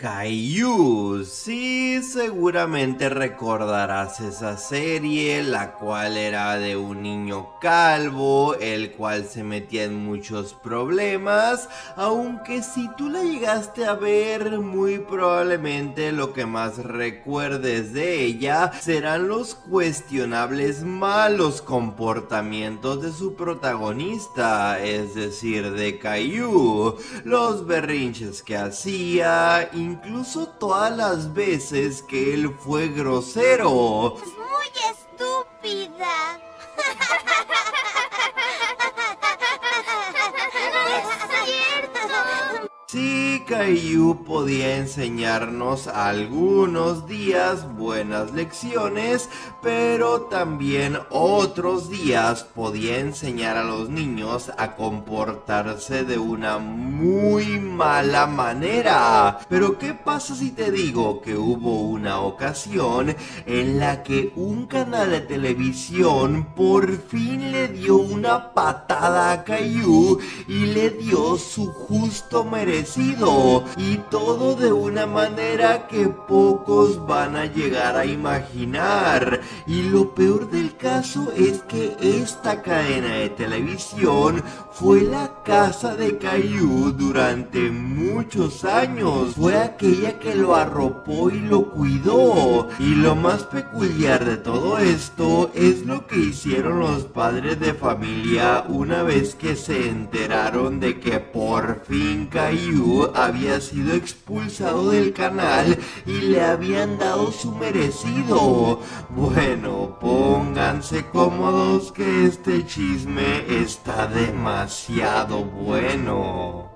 Caillou, sí, seguramente recordarás esa serie, la cual era de un niño calvo, el cual se metía en muchos problemas, aunque si tú la llegaste a ver, muy probablemente lo que más recuerdes de ella serán los cuestionables malos comportamientos de su protagonista, es decir, de Caillou, los berrinches que hacía, incluso todas las veces que él fue grosero. Es muy estúpida. Es cierto. Sí, Caillou podía enseñarnos algunos días buenas lecciones, pero también otros días podía enseñar a los niños a comportarse de una muy mala manera. Pero ¿qué pasa si te digo que hubo una ocasión en la que un canal de televisión por fin le dio una patada a Caillou y le dio su justo merecido? Y todo de una manera que pocos van a llegar a imaginar. Y lo peor del caso es que esta cadena de televisión fue la casa de Caillou durante muchos años. Fue aquella que lo arropó y lo cuidó. Y lo más peculiar de todo esto es lo que hicieron los padres de familia una vez que se enteraron de que por fin Caillou había sido expulsado del canal y le habían dado su merecido. Bueno, pónganse cómodos que este chisme está demasiado bueno.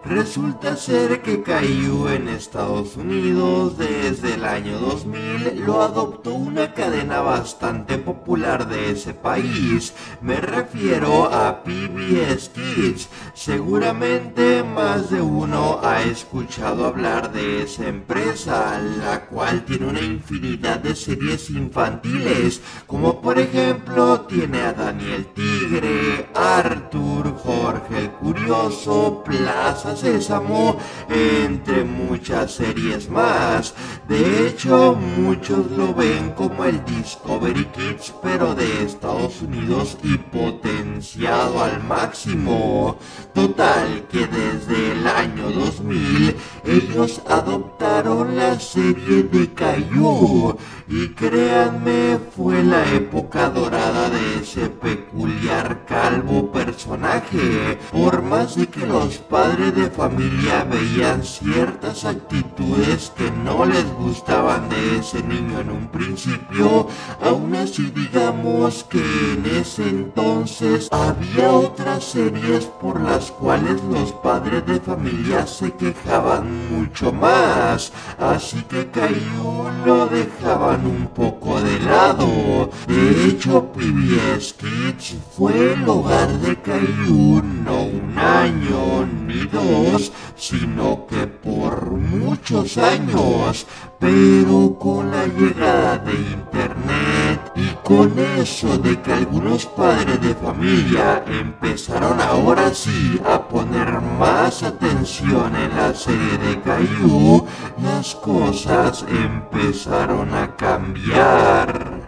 Resulta ser que Caillou en Estados Unidos desde el año 2000 lo adoptó una cadena bastante popular de ese país. Me refiero a PBS Kids. Seguramente más de uno ha escuchado hablar de esa empresa, la cual tiene una infinidad de series infantiles, como por ejemplo tiene a Dani el Tigre, Arthur, Jorge el Curioso, Plaza Sésamo, entre muchas series más. De hecho, muchos lo ven como el Discovery Kids, pero de Estados Unidos y potenciado al máximo. Total, que desde el año 2000 ellos adoptaron la serie de Caillou y créanme, fue la época dorada de ese peculiar calvo personaje. Por más de que los padres de familia veían ciertas actitudes que no les gustaban de ese niño en un principio, aún así digamos que en ese entonces había otras series por las cuales los padres de familia se quejaban mucho más, así que Caillou lo dejaban un poco de lado. De hecho, PBS Kids fue el hogar de Caillou no un año ni dos, sino que por muchos años. Pero con la llegada de internet y con eso de que algunos padres de familia empezaron ahora sí a poner más atención en la serie de Caillou, las cosas empezaron a cambiar.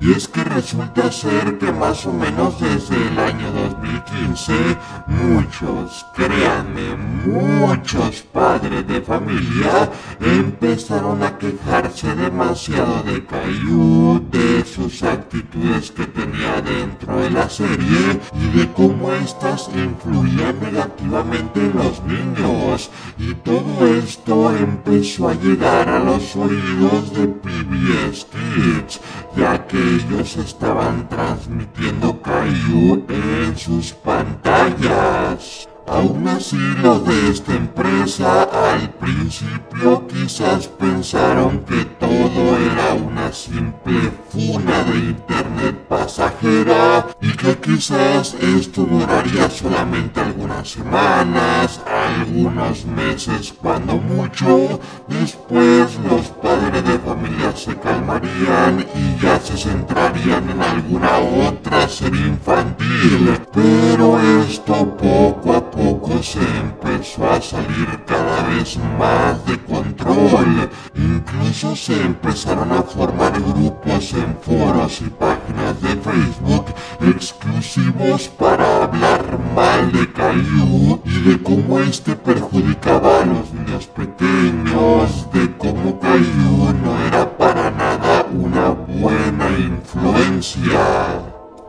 Y es que resulta ser que más o menos desde el año 2015, muchos, créanme, muchos padres de familia empezaron a quejarse demasiado de Caillou, de sus actitudes que tenía dentro de la serie y de cómo estas influían negativamente en los niños. Y todo esto empezó a llegar a los oídos de PBS Kids, ya que ellos estaban transmitiendo Caillou en sus pantallas. Aún así, los de esta empresa al principio quizás pensaron que todo todo era una simple funa de internet pasajera y que quizás esto duraría solamente algunas semanas, algunos meses cuando mucho. Después los padres de familia se calmarían y ya se centrarían en alguna otra serie infantil. Pero esto poco a poco se empezó a salir cada vez más de control. Incluso se empezaron a formar grupos en foros y páginas de Facebook exclusivos para hablar mal de Caillou y de cómo este perjudicaba a los niños pequeños, de cómo Caillou no era para nada una buena influencia.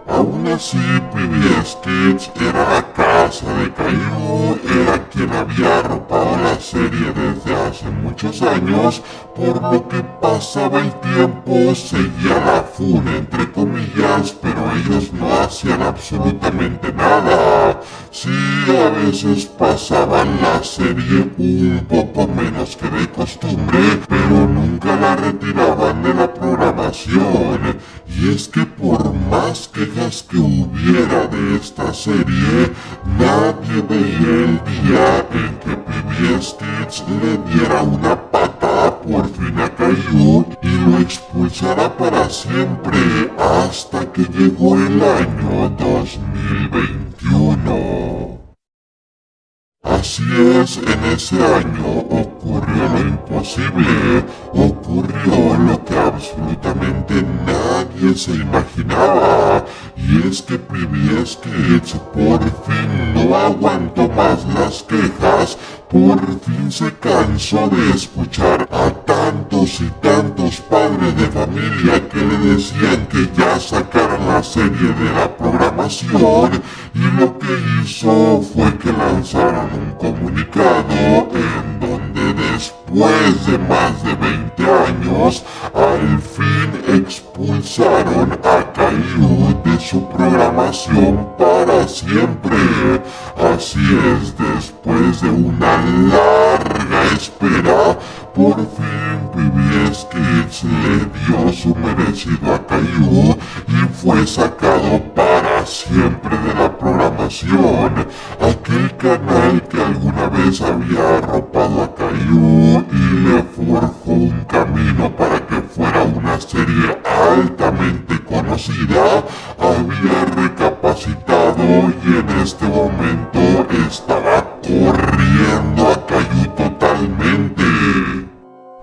Aún así, PBS Kids era la casa de Caillou, era quien había arropado la serie desde hace muchos años, por lo que pasaba el tiempo, seguía la funa entre comillas, pero ellos no hacían absolutamente nada. Sí, a veces pasaban la serie un poco menos que de costumbre, pero nunca la retiraban de la programación. Y es que por más quejas que hubiera de esta serie, nadie veía el día en que PBS Kids le diera una patada por fin a Caillou y lo expulsara para siempre, hasta que llegó el año 2021. Así es, en ese año ocurrió lo imposible, ocurrió lo que absolutamente nadie se imaginaba, y es que PBS Kids por fin no aguantó más las quejas, por fin se cansó de escuchar a tantos y tantos padres de familia que le decían que ya sacaran la serie de la programación, y lo que hizo fue que lanzaron un comunicado en donde después de más de 20 años al fin expulsaron a Caillou de su programación para siempre. Así es, después de una larga espera, por fin PBS Kids le dio su merecido a Caillou y fue sacado para siempre de la programación. Aquel canal que alguna vez había arropado a Caillou y le forjó un camino para que fuera una serie altamente conocida, había recapacitado y en este momento estaba corriendo a Caillou totalmente.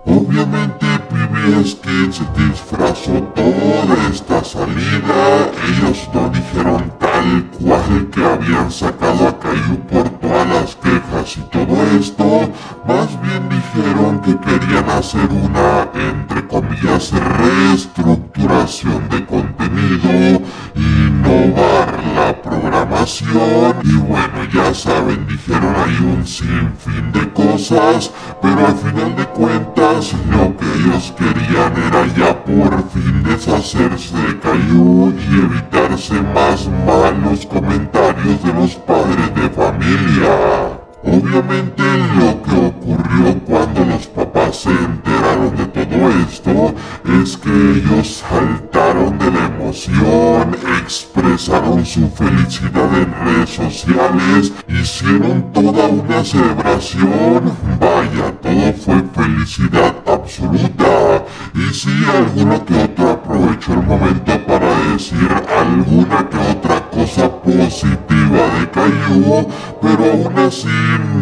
Obviamente PBS Kids disfrazó toda esta salida, ellos no dijeron tal cual que habían sacado a Caillou por todas las quejas y todo esto, más bien dijeron que querían hacer una, entre comillas, reestructuración de contenido, innovar la programación y bueno, ya saben, dijeron ahí un sinfín de cosas, pero al final de cuentas lo que ellos querían era ya por fin deshacerse de Caillou y evitarse más malos comentarios de los padres de familia. Obviamente lo que ocurrió cuando los papás se enteraron de todo esto es que ellos saltaron de la emoción, expresaron su felicidad en redes sociales, hicieron toda una celebración, vaya, todo fue felicidad absoluta. Y sí, alguno que otro aprovechó el momento para decir alguna que otra cosa positiva de Caillou, pero aún así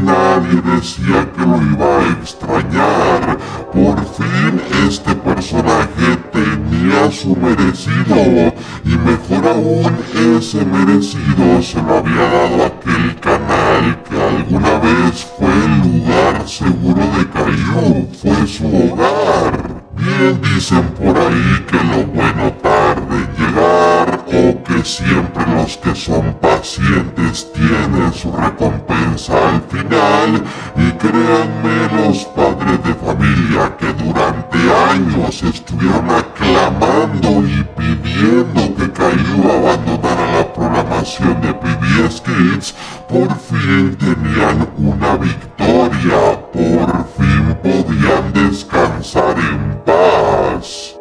nadie decía que lo iba a extrañar. Por fin este personaje tenía su merecido, y mejor aún ese merecido se lo había dado aquel canal que alguna vez fue el lugar seguro de Caillou, fue su hogar. Bien dicen por ahí que lo bueno tarde en llegar, o que siempre los que son pacientes tienen su recompensa al final, y créanme los padres de familia que durante años estuvieron aclamando y pidiendo que Caillou abandonara la programación de PBS Kids, por fin tenían una victoria, por fin podían descansar en paz paz.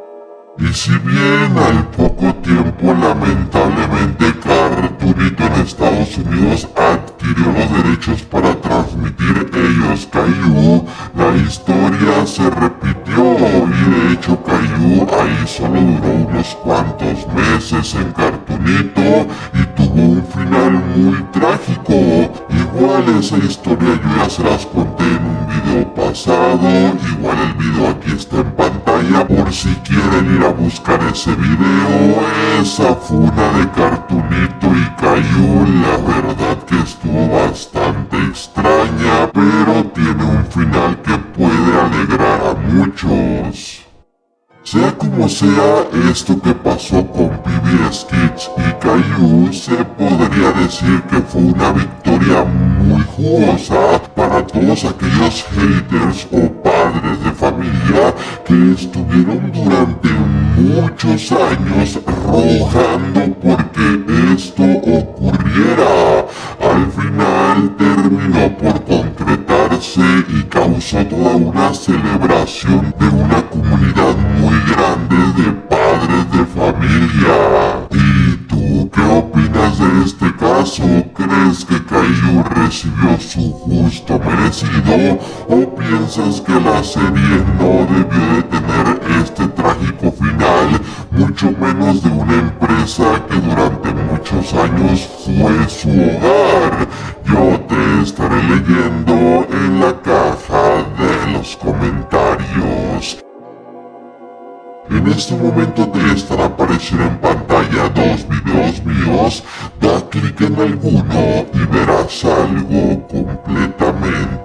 Y si bien al poco tiempo lamentablemente Cartoonito en Estados Unidos adquirió los derechos para transmitir ellos Caillou, la historia se repitió y de hecho Caillou ahí solo duró unos cuantos meses en Cartoonito y tuvo un final muy trágico. Igual esa historia yo ya se las conté en un video pasado, igual el video aquí está en pantalla por si quieren ir a buscar ese video. Esa funa de Cartoonito y Caillou la verdad que estuvo bastante extraña, pero tiene un final que puede alegrar a muchos. Sea como sea, esto que pasó con PBS Kids y Caillou se podría decir que fue una victoria muy jugosa para todos aquellos haters o padres de familia que estuvieron durante muchos años rogando porque esto ocurriera. Al final terminó por concretarse y causó toda una celebración de una comunidad muy grande de padres de familia. ¿Y tú qué opinas de este caso? ¿Crees que Caillou recibió su justo merecido o piensas que la serie no debió de tener este trágico final, mucho menos de una empresa que durante muchos años fue su hogar? Yo te estaré leyendo en la caja de los comentarios. En este momento te estará apareciendo en pantalla dos videos míos. Da clic en alguno y verás algo completamente